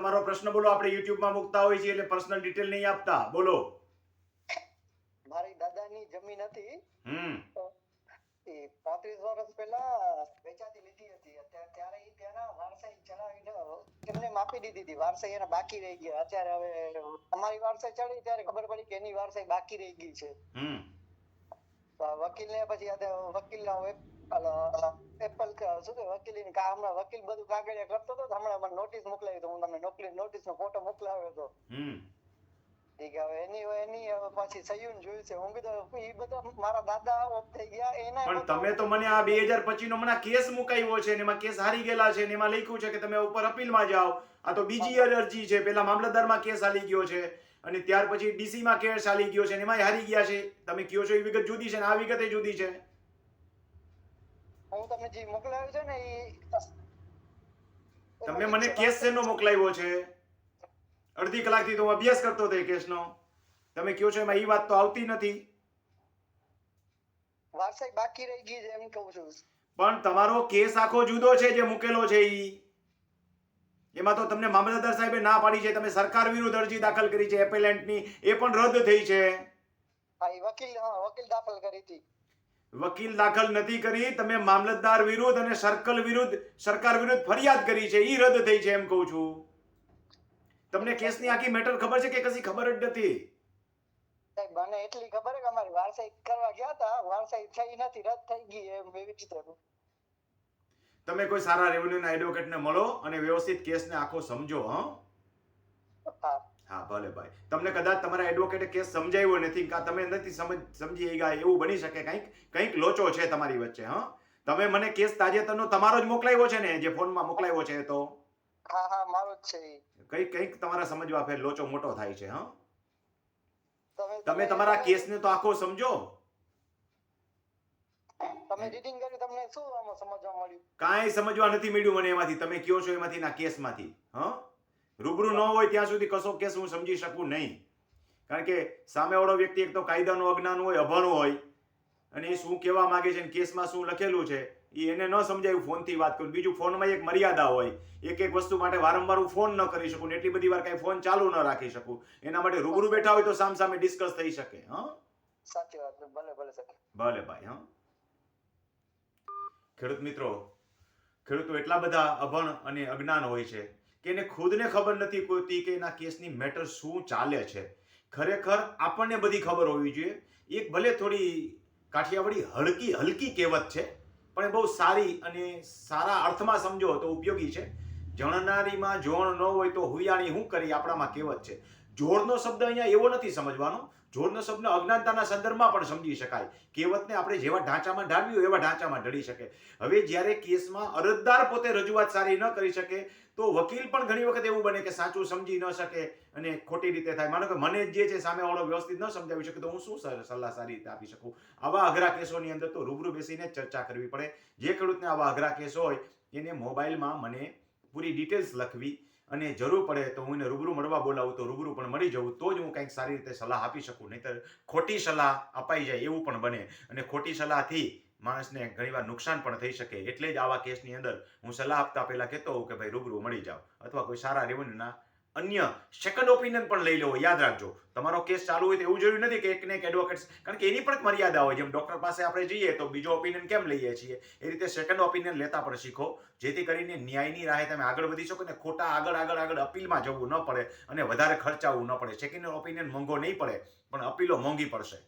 તમારો પ્રશ્ન બોલો. આપણે YouTube માં મૂકતા હોય છે એટલે પર્સનલ ડિટેલ નહીં આપતા. બોલો. મારી દાદાની જમીન હતી હમ એ 35 વર્ષ પહેલા વેચાતી લીધી હતી. ત્યારે ઈ ત્યાંના વારસાઈ ચડાવીને એમને માપી દીધી હતી. વારસાઈ એના બાકી રહી ગયા. અત્યારે હવે અમારી વારસાઈ ચડી ત્યારે ખબર પડી કે એની વારસાઈ બાકી રહી ગઈ છે. વકીલને પછી વકીલના એપલ શું કે વકીલીની હમણાં વકીલ બધું કાગળિયા કરતો હતો. હમણાં મને નોટિસ મોકલાવી તો હું તમને નોટિસનો ફોટો મોકલાવ્યો હતો. એની પાછી સહ્યું જોયું છે. હું કીધું એ બધા મારા દાદા ઓફ થઈ ગયા એના. પણ તમે તો મને આ 2025 નો હમણાં કેસ મુકાયો છે ને એમાં કેસ હારી ગયેલા છે ને એમાં લખ્યું છે કે તમે ઉપર અપીલમાં જાઓ. આ તો બીજી અરજી છે. પેલા મામલતદારમાં કેસ હાલી ગયો છે અને ત્યાર પછી ડીસી માં કેસ હાલી ગયો છે ને એમાં હારી ગયા છે. તમે કયો છો એ વિગત જુદી છે ને આ વિગત એ જુદી છે. હું તમને જે મોકલાવ્યો છે ને તમે મને કેસ શેનો મોકલાવ્યો છે? અડધી કલાકથી તો હું અભ્યાસ કરતો હતો કેસનો. તમે કયો છો એમાં એ વાત તો આવતી નથી. વારસાઈ બાકી રહી ગઈ છે એમ કહું છું. પણ તમારો કેસ આખો જુદો છે જે મૂકેલો છે એમાં તો તમને મામલતદાર સાહેબે ના પાડી છે. તમે સરકાર વિરુદ્ધ અરજી દાખલ કરી છે એપેલેન્ટની, એ પણ રદ થઈ છે. વકીલ દાખલ કરી હતી. વકીલ દાખલ નથી કરી, તમે મામલતદાર વિરુદ્ધ અને સર્કલ વિરુદ્ધ સરકાર વિરુદ્ધ ફરિયાદ કરી છે, એ રદ થઈ છે એમ કહું છું. તમને કેસની આખી મેટર ખબર છે કે કશી ખબર જ નથી? સાહેબ મને એટલી ખબર છે કે અમારી વારસાઈ કરવા ગયા હતા, વારસાઈ થઈ નથી, રદ થઈ ગઈ એમ એવી રીતે. તમે કોઈ સારા રેવન્યુના એડવોકેટને મળો અને વ્યવસ્થિત કેસને આખો સમજો. હા ભલે ભાઈ. તમને કદાચ તમારા એડવોકેટે કેસ સમજાવ્યો નથી કે તમે નથી સમજી ગયા એવું બની શકે. કંઈક લોચો છે તમારી વચ્ચે. તમે મને કેસ તાજેતરનો તમારો જ મોકલાવ્યો છે ને, જે ફોનમાં મોકલાવ્યો છે તો? હા મારો જ છે. કંઈક તમારા સમજવા ફેર લોચો મોટો થાય છે. તમે તમારા કેસને તો આખો સમજો. તમે રીડિંગ કર્યું, તમને શું આમાં સમજવા મળ્યું? કાંઈ સમજવા નથી મળ્યું મને એમાંથી. તમે કયો છો એમાંથી ના કેસમાંથી. રૂબરૂ ન હોય ત્યાં સુધી કશો કેસ હું સમજી શકું નહીં. કારણ કે સામેવાળો વ્યક્તિ એક તો કાયદાનો અજ્ઞાન હોય, અભણ હોય, અને એ શું કહેવા માંગે છે, કેસમાં શું લખેલું છે એ એને ન સમજાયું ફોનથી વાત કરું. બીજું ફોનમાં એક મર્યાદા હોય. એક વસ્તુ માટે વારંવાર હું ફોન ન કરી શકું ને એટલી બધી વાર કઈ ફોન ચાલુ ન રાખી શકું. એના માટે રૂબરૂ બેઠા હોય તો સામે ડિસ્કસ થઈ શકે. સાચી વાત. ભલે સર. ભલે ભાઈ. ખેડૂત મિત્રો, ખેડૂતો એટલા બધા અભણ અને અજ્ઞાન હોય છે કે એને ખુદને ખબર નથી હોતી કે એના કેસની મેટર શું ચાલે છે. ખરેખર આપણને બધી ખબર હોવી જોઈએ. એક ભલે થોડી કાઠિયાવાડી હલકી કહેવત છે, પણ એ બહુ સારી અને સારા અર્થમાં સમજો તો ઉપયોગી છે. જણનારીમાં જોણ ન હોય તો હુયાણી હું કરી, આપણામાં કહેવત છે. જોડનો શબ્દ અહીંયા એવો નથી સમજવાનો. જોડનો શબ્દ અજ્ઞાનતાના સંદર્ભમાં પણ સમજી શકાય. કહેવતને આપણે જેવા ઢાંચામાં ઢાળવી એવા ઢાંચામાં ઢળી શકે. હવે જ્યારે કેસમાં અરજદાર પોતે રજૂઆત સારી ન કરી શકે તો વકીલ પણ ઘણી વખત એવું બને કે સાચું સમજી ન શકે અને ખોટી રીતે થાય. માનો કે મને જે છે સામેવાળો વ્યવસ્થિત ન સમજાવી શકે તો હું શું સલાહ સારી રીતે આપી શકું? આવા અઘરા કેસોની અંદર તો રૂબરૂ બેસીને ચર્ચા કરવી પડે. જે ખેડૂતને આવા અઘરા કેસો હોય એને મોબાઈલમાં મને પૂરી ડિટેલ્સ લખવી અને જરૂર પડે તો હું એને રૂબરૂ મળવા બોલાવું તો રૂબરૂ પણ મળી જવું, તો જ હું કંઈક સારી રીતે સલાહ આપી શકું. નહીંતર ખોટી સલાહ અપાઈ જાય એવું પણ બને અને ખોટી સલાહથી માણસને ઘણીવાર નુકસાન પણ થઈ શકે. એટલે જ આવા કેસની અંદર હું સલાહ આપતા પહેલા કહેતો હોઉં કે ભાઈ રૂબરૂ મળી જાઓ અથવા કોઈ સારા રેવન્યુના અન્ય સેકન્ડ ઓપિનિયન પણ લઈ લેવો. યાદ રાખજો, તમારો કેસ ચાલુ હોય તો એવું જરૂરી નથી કે એકને એક એડવોકેટ, કારણ કે એની પણ મર્યાદા હોય. જેમ ડોક્ટર પાસે આપણે જઈએ તો બીજો ઓપિનિયન કેમ લઈએ છીએ, એ રીતે સેકન્ડ ઓપિનિયન લેતા પણ શીખો, જેથી કરીને ન્યાયની રાહે તમે આગળ વધી શકો ને ખોટા આગળ અપીલમાં જવું ન પડે અને વધારે ખર્ચાવવું ન પડે. સેકન્ડ ઓપિનિયન મોંઘો નહીં પડે પણ અપીલો મોંઘી પડશે.